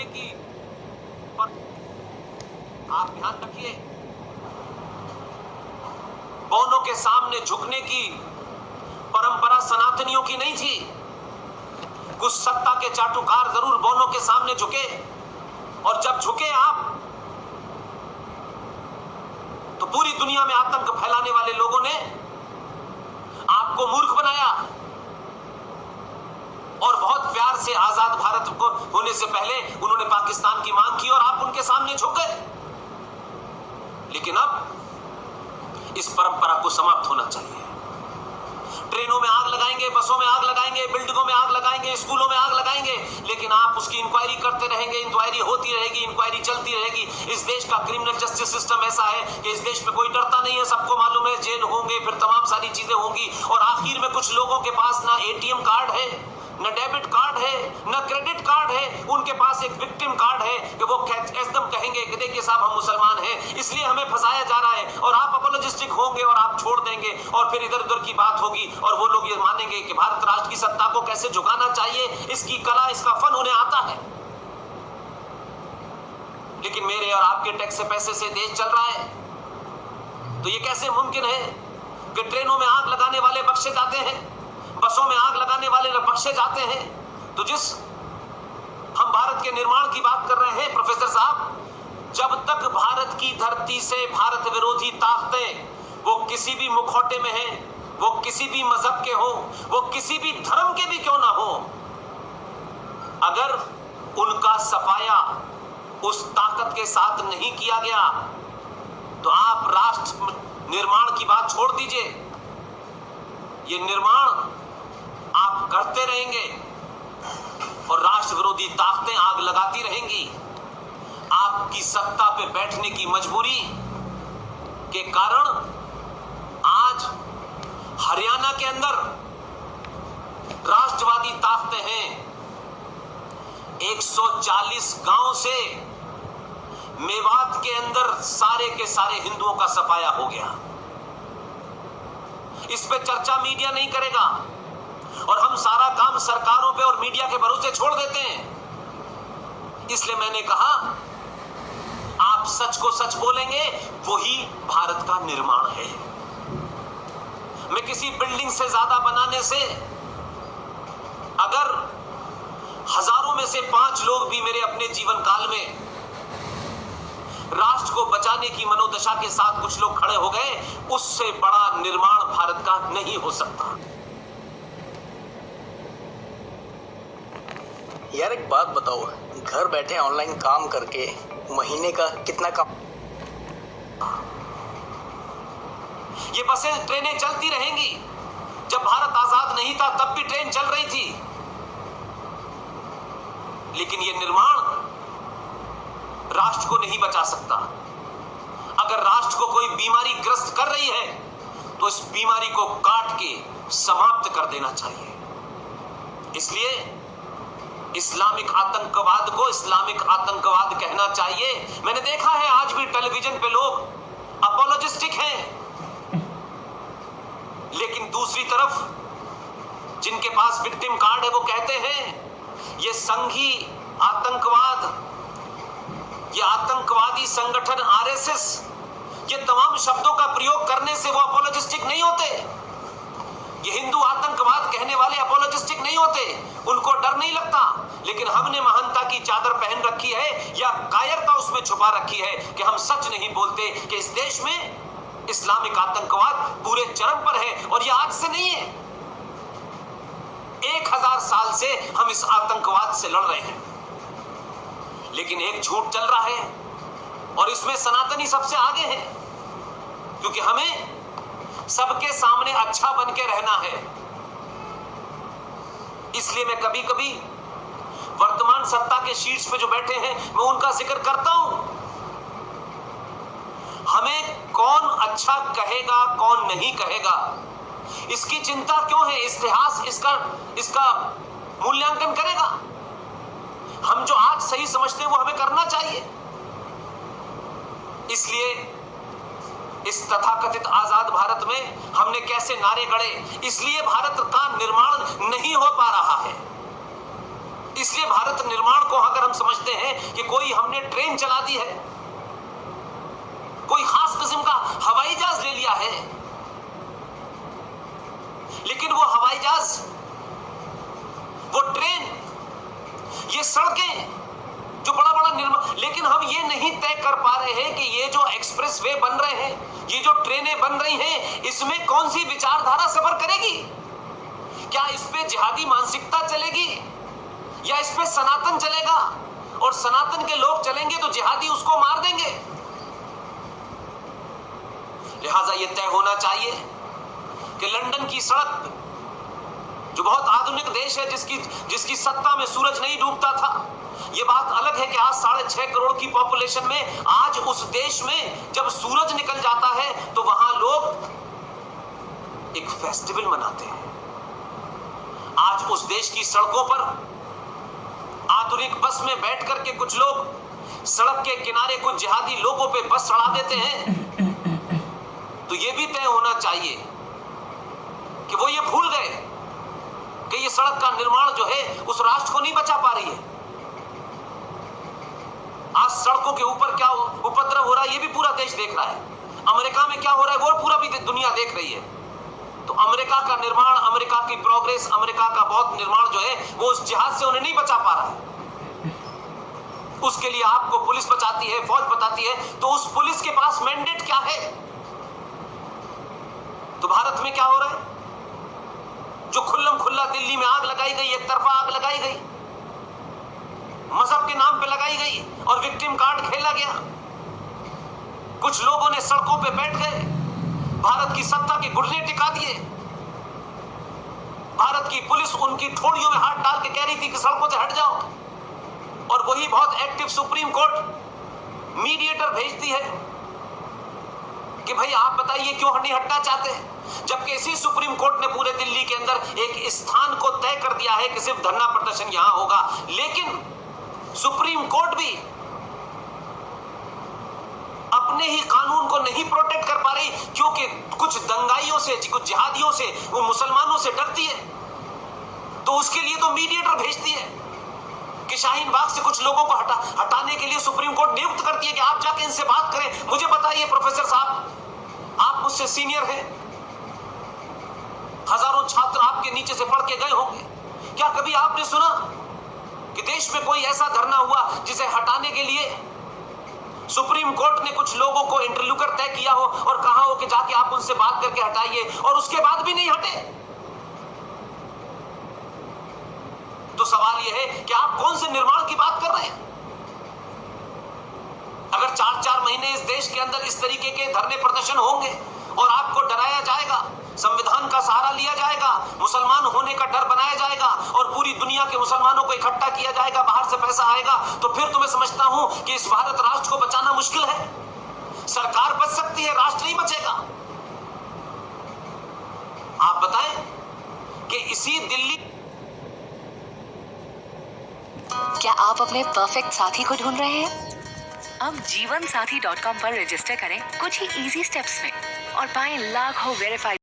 की, पर आप ध्यान रखिए, बौनों के सामने झुकने की परंपरा सनातनियों की नहीं थी। कुछ सत्ता के चाटुकार जरूर बौनों के सामने झुके, और जब झुके आप, तो पूरी दुनिया में आतंक फैलाने वाले लोगों ने आपको मूर्ख बनाया, और बहुत प्यार से आजाद भारत को होने से पहले उन्होंने पाकिस्तान की मांग की और आप उनके सामने झुक गए। लेकिन अब इस परंपरा को समाप्त होना चाहिए। ट्रेनों में आग लगाएंगे, बसों में आग लगाएंगे, बिल्डिंगों में आग लगाएंगे, स्कूलों में आग लगाएंगे, लेकिन आप उसकी इंक्वायरी करते रहेंगे, इंक्वायरी होती रहेगी, इंक्वायरी चलती रहेगी। इस देश का क्रिमिनल जस्टिस सिस्टम ऐसा है कि इस देश में कोई डरता नहीं है, सबको मालूम है जेल होंगे, फिर तमाम सारी चीजें होंगी, और आखिर में कुछ लोगों के पास ना एटीएम कार्ड है, न डेबिट कार्ड है, न क्रेडिट कार्ड है, उनके पास एक विक्टिम कार्ड है कि वो एकदम कहेंगे कि देखिए साहब हम मुसलमान हैं, इसलिए हमें फंसाया जा रहा है, और आप अपोलोजिस्टिक होंगे और आप छोड़ देंगे, और फिर इधर उधर की बात होगी, और वो लोग ये मानेंगे कि भारत राष्ट्र की सत्ता को कैसे झुकाना चाहिए, इसकी कला, इसका फन उन्हें आता है। लेकिन मेरे और आपके टैक्स से पैसे से देश चल रहा है, तो ये कैसे मुमकिन है कि ट्रेनों में आग लगाने वाले बख्शे जाते हैं, बसों में आग लगाने वाले बख्शे जाते हैं? तो जिस हम भारत के निर्माण की बात कर रहे हैं प्रोफेसर साहब, जब तक भारत की धरती से भारत विरोधी ताकतें, वो किसी भी मुखौटे में हैं, वो किसी भी मजहब के हो, वो किसी भी धर्म के भी क्यों ना हो, अगर उनका सफाया उस ताकत के साथ नहीं किया गया, तो आप राष्ट्र निर्माण की बात छोड़ दीजिए, ये निर्माण आप करते रहेंगे और राष्ट्र विरोधी ताकतें आग लगाती रहेंगी। आपकी सत्ता पे बैठने की मजबूरी के कारण आज हरियाणा के अंदर राष्ट्रवादी ताकतें हैं, 140 गांव से मेवात के अंदर सारे के सारे हिंदुओं का सफाया हो गया। इस पे चर्चा मीडिया नहीं करेगा, और हम सारा काम सरकारों पे और मीडिया के भरोसे छोड़ देते हैं। इसलिए मैंने कहा, आप सच को सच बोलेंगे, वही भारत का निर्माण है। मैं किसी बिल्डिंग से ज्यादा बनाने से, अगर हजारों में से 5 लोग भी मेरे अपने जीवन काल में राष्ट्र को बचाने की मनोदशा के साथ कुछ लोग खड़े हो गए, उससे बड़ा निर्माण भारत का नहीं हो सकता। यार एक बात बताओ, घर बैठे ऑनलाइन काम करके महीने का कितना कम? ये बसें ट्रेनें चलती रहेंगी। जब भारत आजाद नहीं था तब भी ट्रेन चल रही थी, लेकिन ये निर्माण राष्ट्र को नहीं बचा सकता। अगर राष्ट्र को कोई बीमारी ग्रस्त कर रही है, तो इस बीमारी को काट के समाप्त कर देना चाहिए। इसलिए इस्लामिक आतंकवाद को इस्लामिक आतंकवाद कहना चाहिए। मैंने देखा है आज भी टेलीविजन पे लोग अपोलोजिस्टिक हैं, लेकिन दूसरी तरफ जिनके पास विक्टिम कार्ड है वो कहते हैं ये संघी आतंकवाद, ये आतंकवादी संगठन आरएसएस, ये तमाम शब्दों का प्रयोग करने से वो अपोलोजिस्टिक नहीं होते। ये हिंदू आतंकवाद कहने वाले अपोलोजिस्टिक नहीं होते, उनको डर नहीं लगता। लेकिन हमने महानता की चादर पहन रखी है, या कायरता उसमें छुपा रखी है कि हम सच नहीं बोलते कि इस देश में इस्लामिक आतंकवाद पूरे चरम पर है, और ये आज से नहीं है, 1000 साल से हम इस आतंकवाद से लड़ रहे हैं। लेकिन एक झूठ चल रहा है, और इसमें सनातनी सबसे आगे है, क्योंकि हमें सबके सामने अच्छा बन के रहना है। इसलिए मैं कभी कभी वर्तमान सत्ता के शीर्ष पे जो बैठे हैं, मैं उनका जिक्र करता हूं। हमें कौन अच्छा कहेगा, कौन नहीं कहेगा, इसकी चिंता क्यों है? इतिहास इसका मूल्यांकन करेगा। हम जो आज सही समझते हैं वो हमें करना चाहिए। इसलिए इस तथाकथित आजाद भारत में हमने कैसे नारे गढ़े, इसलिए भारत का निर्माण नहीं हो पा रहा है। इसलिए भारत निर्माण को अगर हम समझते हैं कि कोई हमने ट्रेन चला दी है, कोई खास किस्म का हवाई जहाज ले लिया है, लेकिन वो हवाई जहाज, वो ट्रेन, ये सड़कें जो बड़ा बड़ा निर्माण, लेकिन हम ये नहीं तय कर पा रहे हैं कि ये जो एक्सप्रेस वे बन रहे हैं, ये जो ट्रेनें बन रही हैं, इसमें कौन सी विचारधारा सफर करेगी। क्या इस पे जिहादी मानसिकता चलेगी या इस पे सनातन चलेगा, और सनातन के लोग चलेंगे तो जिहादी उसको मार देंगे। लिहाजा ये तय होना चाहिए कि लंदन की सड़क, जो बहुत आधुनिक देश है, जिसकी सत्ता में सूरज नहीं डूबता था, ये बात अलग है कि आज 6.5 करोड़ की पॉपुलेशन में आज उस देश में जब सूरज निकल जाता है तो वहां लोग एक फेस्टिवल मनाते हैं। आज उस देश की सड़कों पर आधुनिक बस में बैठ करके कुछ लोग सड़क के किनारे कुछ जिहादी लोगों पे बस चढ़ा देते हैं। तो ये भी तय होना चाहिए कि वो ये भूल गए कि ये सड़क का निर्माण जो है उस राष्ट्र को नहीं बचा पा रही है। आज सड़कों के ऊपर क्या उपद्रव हो रहा है ये भी पूरा देश देख रहा है। अमेरिका में क्या हो रहा है वो पूरा भी दुनिया देख रही है। तो अमेरिका का निर्माण, अमेरिका की प्रोग्रेस, अमेरिका का बहुत निर्माण जो है वो उस जिहाद से उन्हें नहीं बचा पा रहा है। उसके लिए आपको पुलिस बचाती है, फौज बताती है, तो उस पुलिस के पास मैंडेट क्या है। तो भारत में क्या हो रहा है, जो खुल्लम खुल्ला दिल्ली में आग लगाई गई, एक तरफा आग लगाई गई, मजहब के नाम पे लगाई गई और विक्टिम कार्ड खेला गया। कुछ लोगों ने सड़कों पे बैठ गए, भारत की सत्ता के घुटने टिका दिए। भारत की पुलिस उनकी थोड़ियों में हाथ डाल के कह रही थी कि सड़कों से हट जाओ, और वही बहुत एक्टिव सुप्रीम कोर्ट मीडिएटर भेजती है कि भाई आप बताइए क्यों नहीं हटना चाहते, जबकि इसी सुप्रीम कोर्ट ने पूरे दिल्ली के अंदर एक स्थान को तय कर दिया है कि सिर्फ धरना प्रदर्शन यहां होगा। लेकिन सुप्रीम कोर्ट भी अपने ही कानून को नहीं प्रोटेक्ट कर पा रही, क्योंकि कुछ दंगाइयों से, कुछ जिहादियों से, वो मुसलमानों से डरती है। तो उसके लिए तो मीडिएटर भेजती है कि शाहीन बाग से कुछ लोगों को हटाने के लिए सुप्रीम कोर्ट नियुक्त करती है कि आप जाके इनसे बात करें। मुझे बताइए प्रोफेसर साहब, आप मुझसे सीनियर हैं, हजारों छात्र आपके नीचे से पढ़ के गए होंगे, क्या कभी आपने सुना कि देश में कोई ऐसा धरना हुआ जिसे हटाने के लिए सुप्रीम कोर्ट ने कुछ लोगों को इंटरव्यूकर तय किया हो और कहा हो कि जाके आप उनसे बात करके हटाइए, और उसके बाद भी नहीं हटे? तो सवाल यह है कि आप कौन से निर्माण की बात कर रहे हैं? अगर 4-4 महीने इस देश के अंदर इस तरीके के धरने प्रदर्शन होंगे और आपको डराया जाएगा, संविधान का सहारा लिया जाएगा, मुसलमान होने का डर बनाया जाएगा और पूरी दुनिया के मुसलमानों को इकट्ठा किया जाएगा, बाहर से पैसा आएगा, तो फिर तो मैं समझता हूं कि इस भारत राष्ट्र को बचाना मुश्किल है। सरकार बच सकती है, राष्ट्र नहीं बचेगा। आप बताएं कि इसी दिल्ली, क्या आप अपने परफेक्ट साथी को ढूंढ रहे हैं? अब जीवनसाथी.com पर रजिस्टर करें कुछ ही इजी स्टेप्स में और पाएं लाखों वेरीफाइड